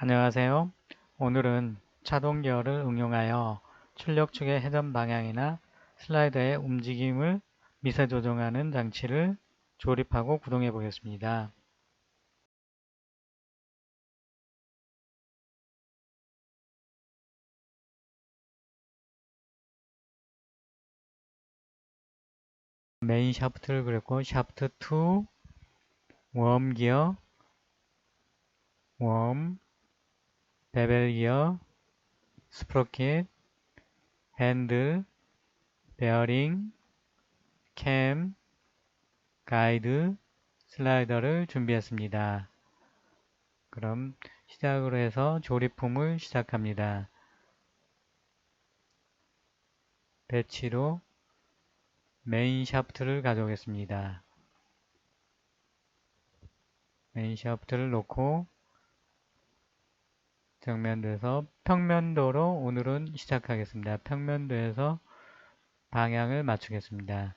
안녕하세요. 오늘은 차동 기어를 응용하여 출력축의 회전 방향이나 슬라이더의 움직임을 미세 조정하는 장치를 조립하고 구동해 보겠습니다. 메인 샤프트를 그렸고 샤프트 2, 웜 기어, 웜, 베벨 기어, 스프로켓, 핸들, 베어링, 캠, 가이드, 슬라이더를 준비했습니다. 그럼 시작으로 해서 조립품을 시작합니다. 배치로 메인 샤프트를 가져오겠습니다. 메인 샤프트를 놓고 정면도에서 평면도로 오늘은 시작하겠습니다. 평면도에서 방향을 맞추겠습니다.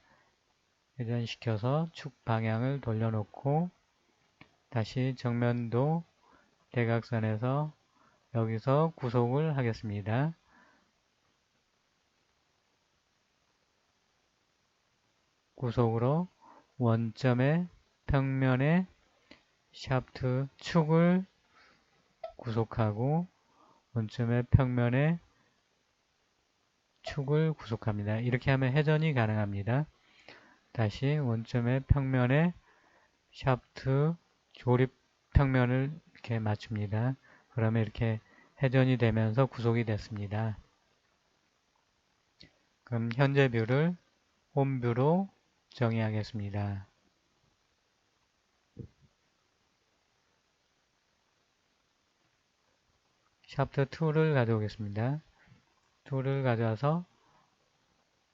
회전시켜서 축 방향을 돌려놓고 다시 정면도 대각선에서 여기서 구속을 하겠습니다. 구속으로 원점의 평면에 샤프트 축을 구속하고 원점의 평면에 축을 구속합니다. 이렇게 하면 회전이 가능합니다. 다시 원점의 평면에 샤프트 조립 평면을 이렇게 맞춥니다. 그러면 이렇게 회전이 되면서 구속이 됐습니다. 그럼 현재 뷰를 홈뷰로 정의하겠습니다. 샤프트 2를 가져오겠습니다. 2를 가져와서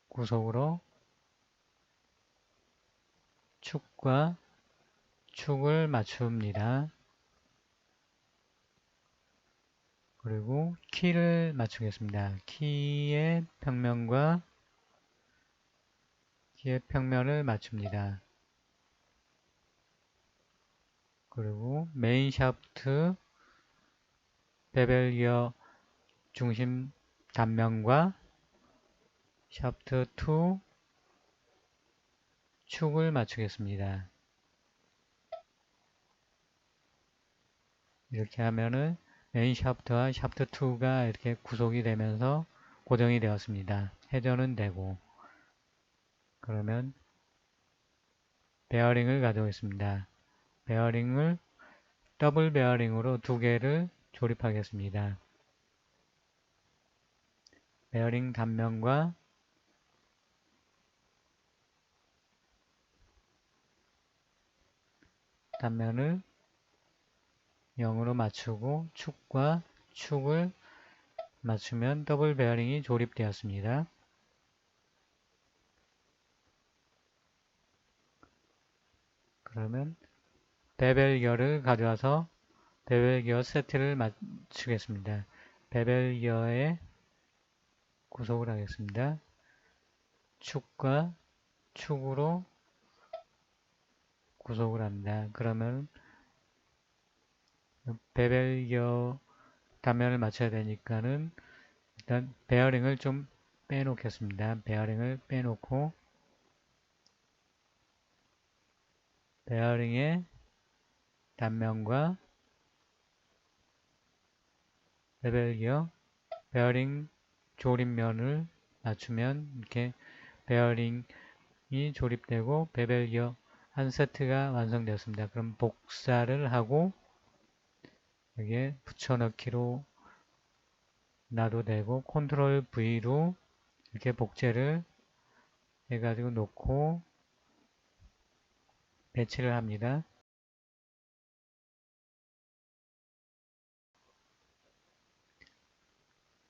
구속으로 축과 축을 맞춥니다. 그리고 키를 맞추겠습니다. 키의 평면을 맞춥니다. 그리고 메인 샤프트 베벨 기어 중심 단면과 샤프트 2 축을 맞추겠습니다. 이렇게 하면은 메인 샤프트와 샤프트 2가 이렇게 구속이 되면서 고정이 되었습니다. 회전은 되고 그러면 베어링을 가져오겠습니다. 베어링을 더블 베어링으로 두 개를 조립하겠습니다. 베어링 단면과 단면을 0으로 맞추고 축과 축을 맞추면 더블 베어링이 조립되었습니다. 그러면 베벨 기어를 가져와서 베벨 기어 세트를 맞추겠습니다. 베벨 기어에 구속을 하겠습니다. 축과 축으로 구속을 합니다. 그러면 베벨 기어 단면을 맞춰야 되니까는 일단 베어링을 좀 빼놓겠습니다. 베어링을 빼놓고 베어링의 단면과 베벨 기어 베어링 조립면을 맞추면 이렇게 베어링이 조립되고 베벨 기어 한 세트가 완성되었습니다. 그럼 복사를 하고 여기에 붙여넣기로 놔도 되고 컨트롤 V로 이렇게 복제를 해가지고 놓고 배치를 합니다.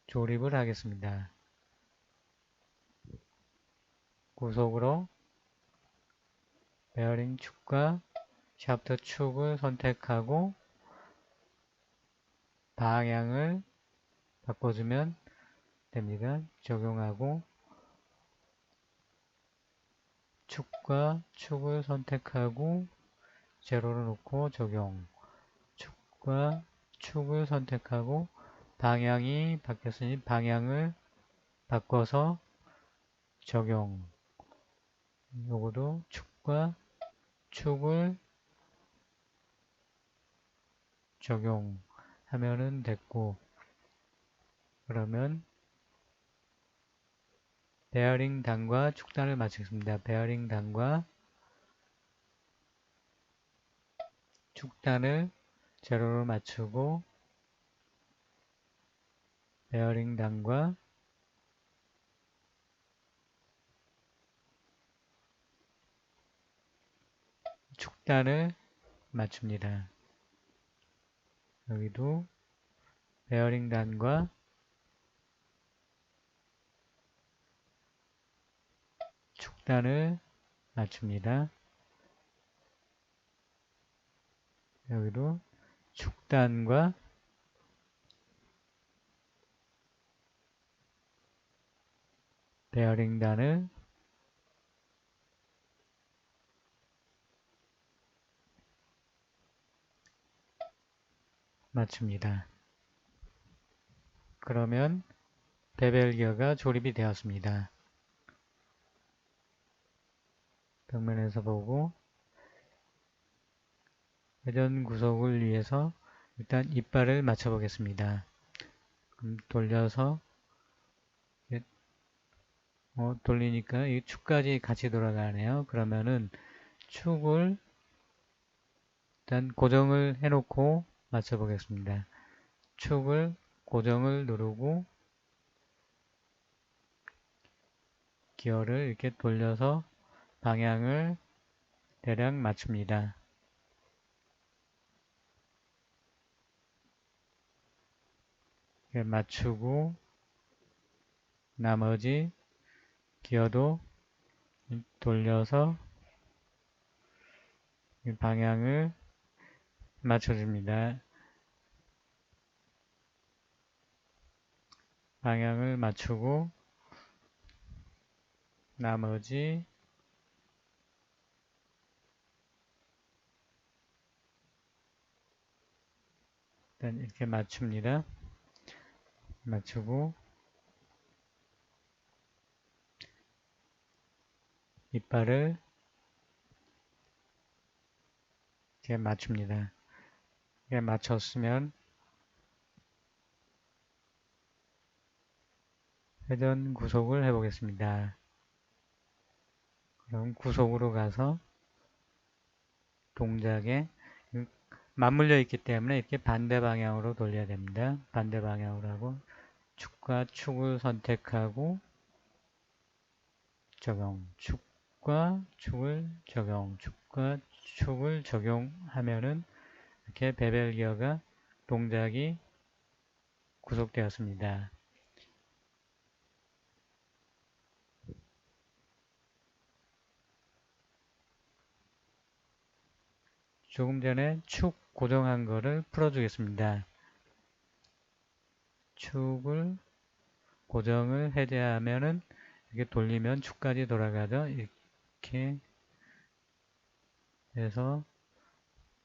조립을 하겠습니다. 구속으로 베어링 축과 샤프트 축을 선택하고 방향을 바꿔주면 됩니다. 적용하고 축과 축을 선택하고 제로로 놓고 적용 축과 축을 선택하고 방향이 바뀌었으니 방향을 바꿔서 적용. 요거도 축과 축을 적용하면은 됐고, 그러면 베어링 단과 축단을 맞추겠습니다. 베어링 단과 축단을 제로로 맞추고 베어링 단과 축단을 맞춥니다. 여기도 베어링 단과 축단을 맞춥니다. 여기도 축단과 베어링 단을 맞춥니다. 그러면 베벨 기어가 조립이 되었습니다. 벽면에서 보고 회전 구속을 위해서 일단 이빨을 맞춰 보겠습니다. 그럼 돌려서 돌리니까 이 축까지 같이 돌아가네요. 그러면은 축을 일단 고정을 해놓고 맞춰 보겠습니다. 축을 고정을 누르고 기어를 이렇게 돌려서 방향을 대략 맞춥니다. 이렇게 맞추고 나머지 기어도 돌려서 방향을 맞춰줍니다. 방향을 맞추고 나머지 일단 이렇게 맞춥니다. 맞추고 이빨을 이렇게 맞춥니다. 이렇게 맞췄으면 회전 구속을 해보겠습니다. 그럼 구속으로 가서 동작에 맞물려 있기 때문에 이렇게 반대 방향으로 돌려야 됩니다. 반대 방향으로 하고 축과 축을 선택하고 적용, 축과 축을 적용, 축과 축을 적용하면은 이렇게 베벨 기어가 동작이 구속되었습니다. 조금 전에 축 고정한 거를 풀어주겠습니다. 축을 고정을 해제하면은 이렇게 돌리면 축까지 돌아가죠. 이렇게 해서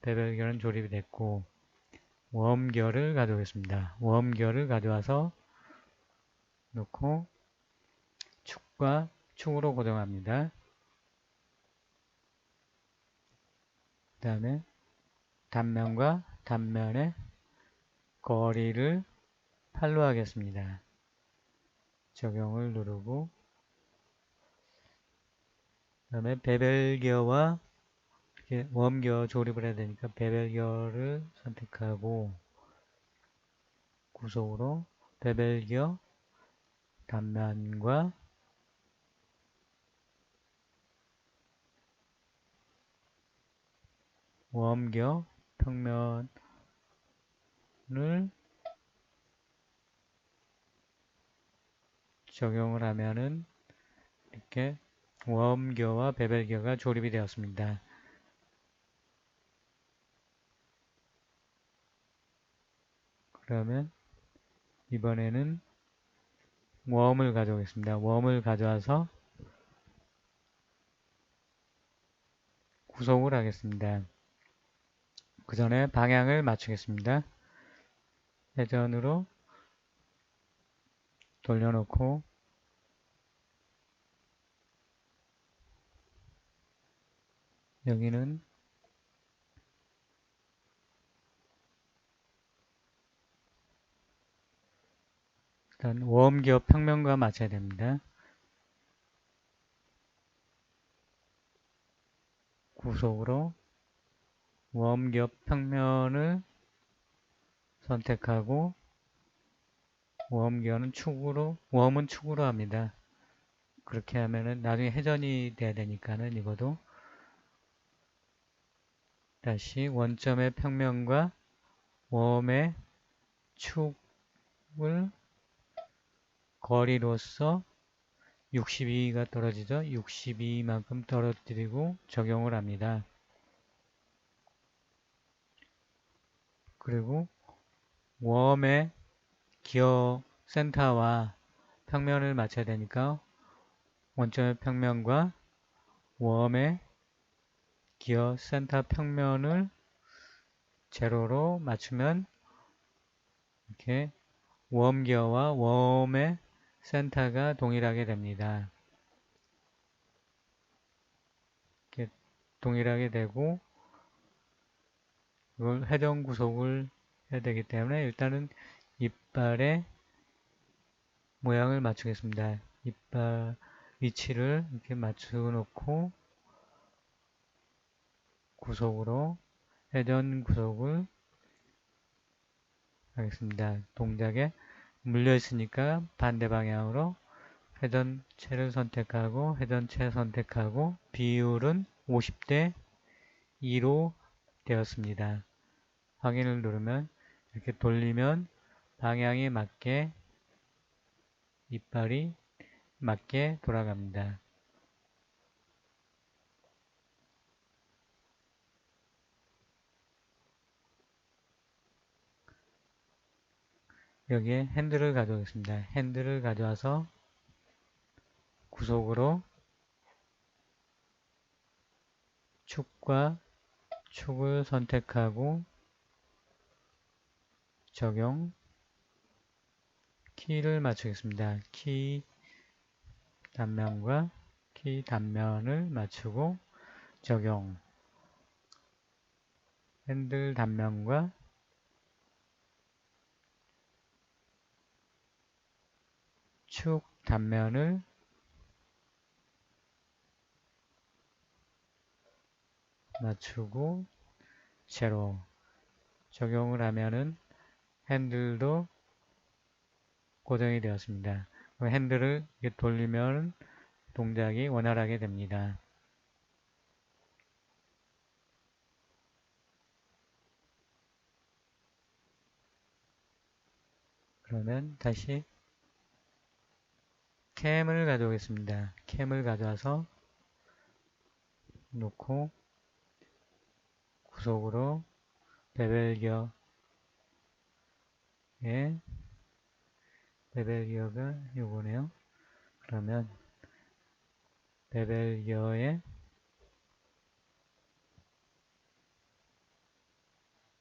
베벨결은 조립이 됐고 웜결을 가져오겠습니다. 웜결을 가져와서 놓고 축과 축으로 고정합니다. 그 다음에 단면과 단면의 거리를 8로 하겠습니다. 적용을 누르고 그 다음에 베벨기어와 이렇게 웜기어 조립을 해야 되니까 베벨기어를 선택하고 구속으로 베벨기어 단면과 웜기어 평면을 적용을 하면은 이렇게 웜기어와 베벨기어가 조립이 되었습니다. 그러면 이번에는 웜을 가져오겠습니다. 웜을 가져와서 구속을 하겠습니다. 그 전에 방향을 맞추겠습니다. 회전으로 돌려놓고 여기는 일단 웜기어 평면과 맞춰야 됩니다. 구속으로 웜기어 평면을 선택하고 웜기어는 축으로, 웜은 축으로 합니다. 그렇게 하면은 나중에 회전이 돼야 되니까는 이것도 다시 원점의 평면과 웜의 축을 거리로서 62가 떨어지죠. 62만큼 떨어뜨리고 적용을 합니다. 그리고 웜의 기어 센터와 평면을 맞춰야 되니까 원점의 평면과 웜의 기어 센터 평면을 제로로 맞추면 이렇게 웜 기어와 웜의 센터가 동일하게 됩니다. 이렇게 동일하게 되고 이걸 회전 구속을 해야 되기 때문에 일단은 이빨의 모양을 맞추겠습니다. 이빨 위치를 이렇게 맞춰 놓고 구속으로 회전 구속을 하겠습니다. 동작에 물려 있으니까 반대 방향으로 회전체를 선택하고 회전체 선택하고 비율은 50대 2로 되었습니다. 확인을 누르면 이렇게 돌리면 방향에 맞게 이빨이 맞게 돌아갑니다. 여기에 핸들을 가져오겠습니다. 핸들을 가져와서 구속으로 축과 축을 선택하고 적용 키를 맞추겠습니다. 키 단면과 키 단면을 맞추고 적용 핸들 단면과 축 단면을 맞추고 제로 적용을 하면은 핸들도 고정이 되었습니다. 핸들을 이렇게 돌리면 동작이 원활하게 됩니다. 그러면 다시 캠을 가져오겠습니다. 캠을 가져와서 놓고 구속으로 베벨 기어에 베벨 기어가 요거네요. 그러면 베벨 기어에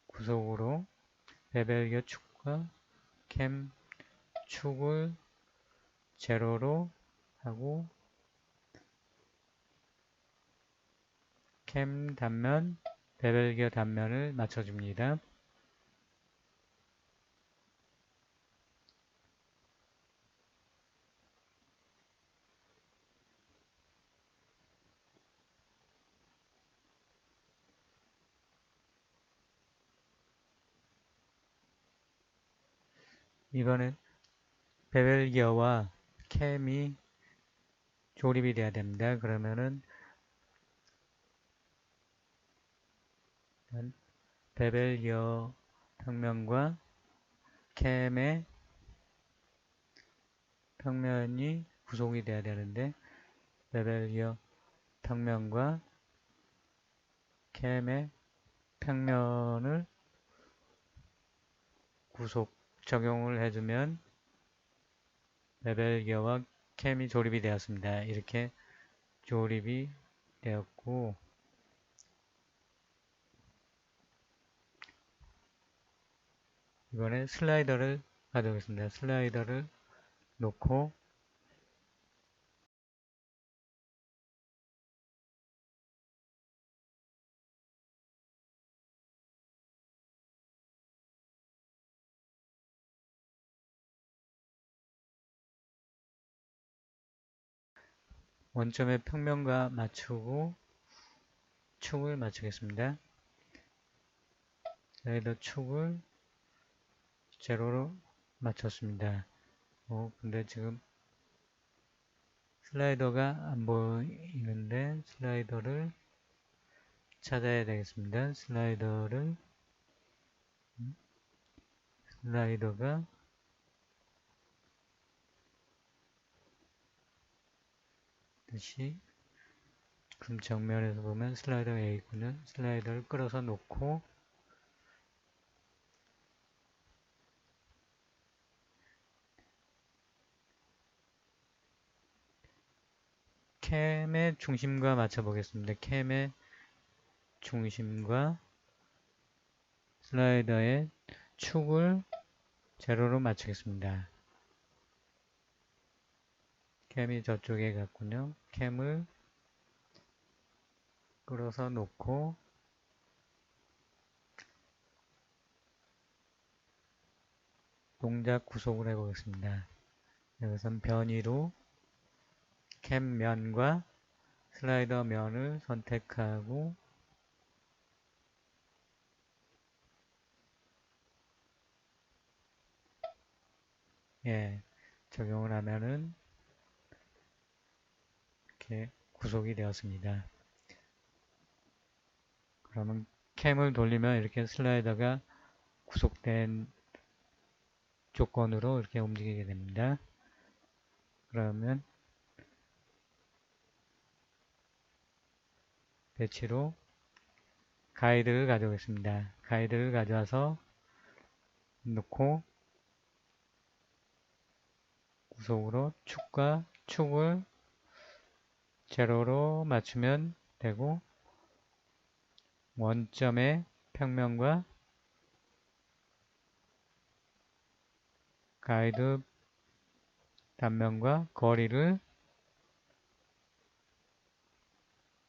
구속으로 베벨 기어 축과 캠 축을 제로로 하고 캠 단면, 베벨 기어 단면을 맞춰줍니다. 이번엔 베벨 기어와 캠이 조립이 돼야 됩니다. 그러면은 베벨 기어 평면과 캠의 평면이 구속이 돼야 되는데 베벨 기어 평면과 캠의 평면을 구속 적용을 해주면 베벨 기어와 캠이 조립이 되었습니다. 이렇게 조립이 되었고 이번에 슬라이더를 가져오겠습니다. 슬라이더를 놓고 원점의 평면과 맞추고 축을 맞추겠습니다. 슬라이더 축을 제로로 맞췄습니다. 근데 지금 슬라이더가 안 보이는데 슬라이더를 찾아야 되겠습니다. 슬라이더가 다시 그럼 정면에서 보면 슬라이더가 여기 있군요. 슬라이더를 끌어서 놓고 캠의 중심과 맞춰 보겠습니다. 캠의 중심과 슬라이더의 축을 제로로 맞추겠습니다. 캠이 저쪽에 갔군요. 캠을 끌어서 놓고 동작 구속을 해보겠습니다. 여기선 변이로 캠 면과 슬라이더 면을 선택하고 적용을 하면은 이렇게 구속이 되었습니다. 그러면 캠을 돌리면 이렇게 슬라이더가 구속된 조건으로 이렇게 움직이게 됩니다. 그러면 배치로 가이드를 가져오겠습니다. 가이드를 가져와서 놓고 구속으로 축과 축을 제로로 맞추면 되고 원점의 평면과 가이드 단면과 거리를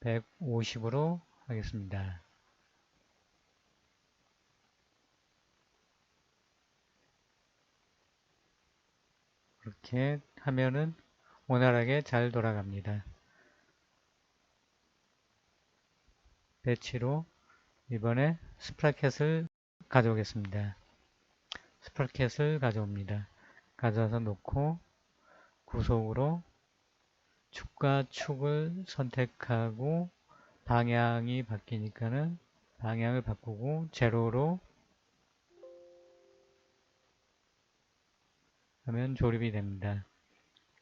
150으로 하겠습니다. 그렇게 하면은 원활하게 잘 돌아갑니다. 배치로 이번에 스프라켓을 가져오겠습니다. 스프라켓을 가져옵니다. 가져와서 놓고 구속으로 축과 축을 선택하고 방향이 바뀌니까는 방향을 바꾸고 제로로 하면 조립이 됩니다.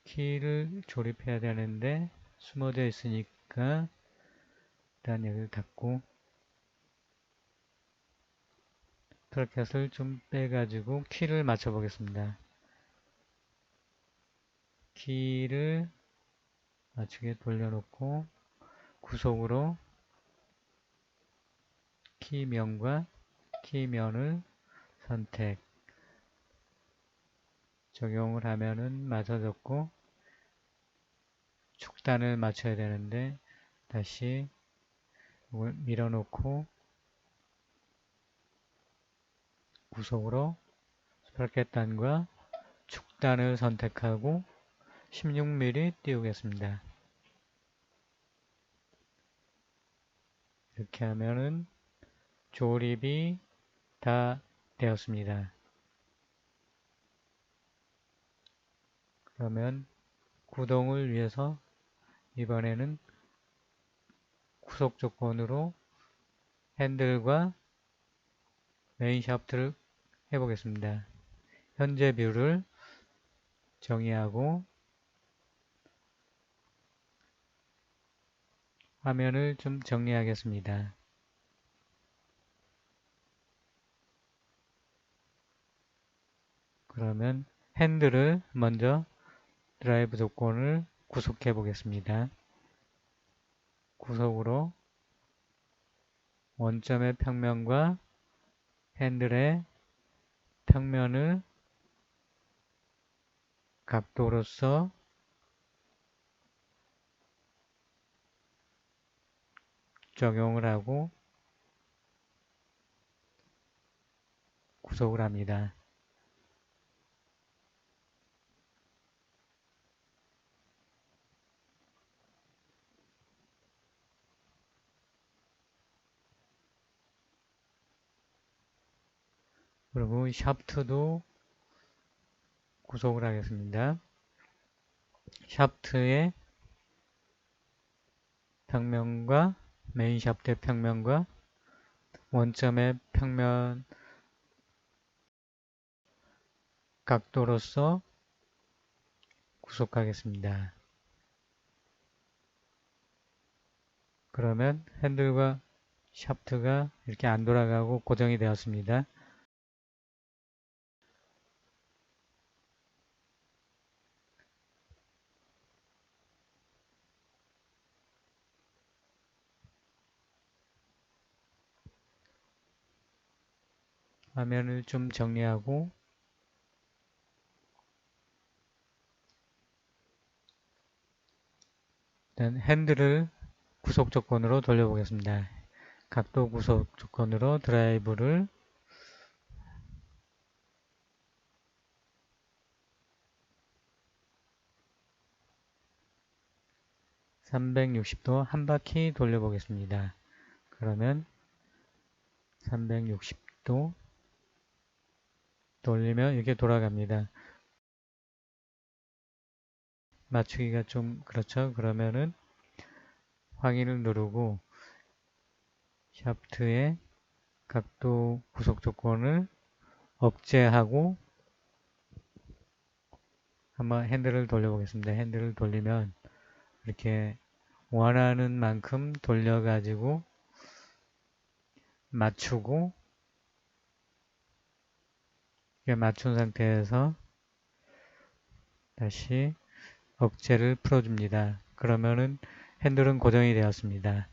키를 조립해야 되는데 숨어져 있으니까 일단 여기를 닫고 트래켓을 좀 빼가지고 키를 맞춰 보겠습니다. 키를 맞추게 돌려놓고 구속으로 키면과 키면을 선택 적용을 하면은 맞춰졌고 축단을 맞춰야 되는데 다시 이걸 밀어놓고 구속으로 스프라켓 단과 축단을 선택하고 16mm 띄우겠습니다. 이렇게 하면은 조립이 다 되었습니다. 그러면 구동을 위해서 이번에는 구속 조건으로 핸들과 메인 샤프트를 해보겠습니다. 현재 뷰를 정의하고 화면을 좀 정리하겠습니다. 그러면 핸들을 먼저 드라이브 조건을 구속해 보겠습니다. 구속으로 원점의 평면과 핸들의 평면을 각도로서 적용을 하고 구속을 합니다. 그리고 샤프트도 구속을 하겠습니다. 샤프트의 평면과 메인 샤프트의 평면과 원점의 평면 각도로서 구속하겠습니다. 그러면 핸들과 샤프트가 이렇게 안 돌아가고 고정이 되었습니다. 화면을 좀 정리하고 일단 핸들을 구속 조건으로 돌려보겠습니다. 각도 구속 조건으로 드라이브를 360도 한 바퀴 돌려보겠습니다. 그러면 360도 돌리면 이렇게 돌아갑니다. 맞추기가 좀 그렇죠. 그러면은 확인을 누르고 샤프트의 각도 구속 조건을 억제하고 한번 핸들을 돌려보겠습니다. 핸들을 돌리면 이렇게 원하는 만큼 돌려가지고 맞추고 맞춘 상태에서 다시 억제를 풀어줍니다. 그러면은 핸들은 고정이 되었습니다.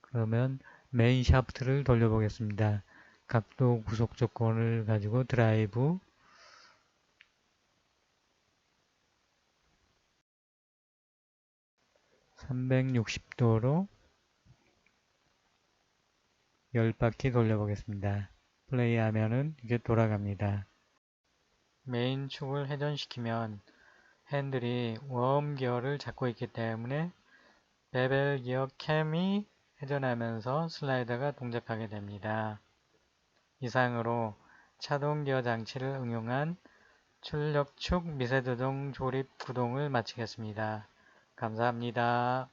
그러면 메인 샤프트를 돌려보겠습니다. 각도 구속 조건을 가지고 드라이브 360도로 10바퀴 돌려보겠습니다. 플레이하면은 이게 돌아갑니다. 메인 축을 회전시키면 핸들이 웜 기어를 잡고 있기 때문에 베벨 기어 캠이 회전하면서 슬라이더가 동작하게 됩니다. 이상으로 차동 기어 장치를 응용한 출력축 미세 조정 조립 구동을 마치겠습니다. 감사합니다.